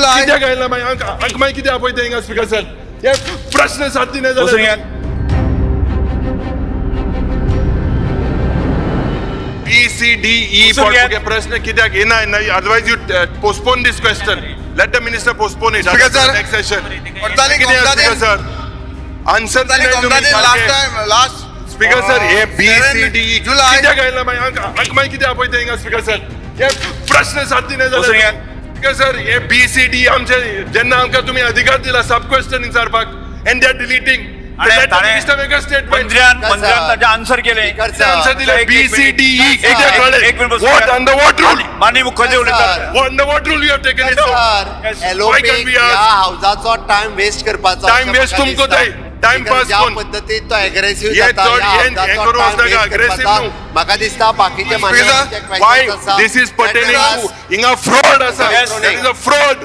जुलै कित्याक घालना मागीर कित्याक आपयता हिंगा स्पीकर सर हे प्रश्न सारकी नाही जाल्यार B, C, D, E for प्रश्न कित्याक येना otherwise you postpone this question. Let the minister postpone it. Speaker sir, next session. Speaker sir, answer last time, last Speaker sir, A, B, C, D, E. July. कित्याक घालना मागीर कित्याक आपयता हिंगा speaker sir हे प्रश्न सारकी नाही जाल्यार Speaker sir, A, B, C, D आमचे जेन्ना आमकां तुम्ही अधिकार दिला सब क्वेश्चन विचारपाक and they are deleting. Let the minister make a statement. मंत्र्यान आन्सर केले आन्सर दिले B, C, D, E. कित्याक कळले? What under what rule? माननीय मुख्यमंत्री उलयतात. Under what rule you have taken it out? Why can't we ask? हावजाचो time waste करपाचो टाइम वेस्ट तुमको जाय टाइम पास कोण पद्धतीत तो एग्रेसिव्ह ये जाता चड हे करू वचनाका aggressive न्हू म्हाका दिसता बाकीचे why this is pertaining to हिंगा fraud आसा there is a fraud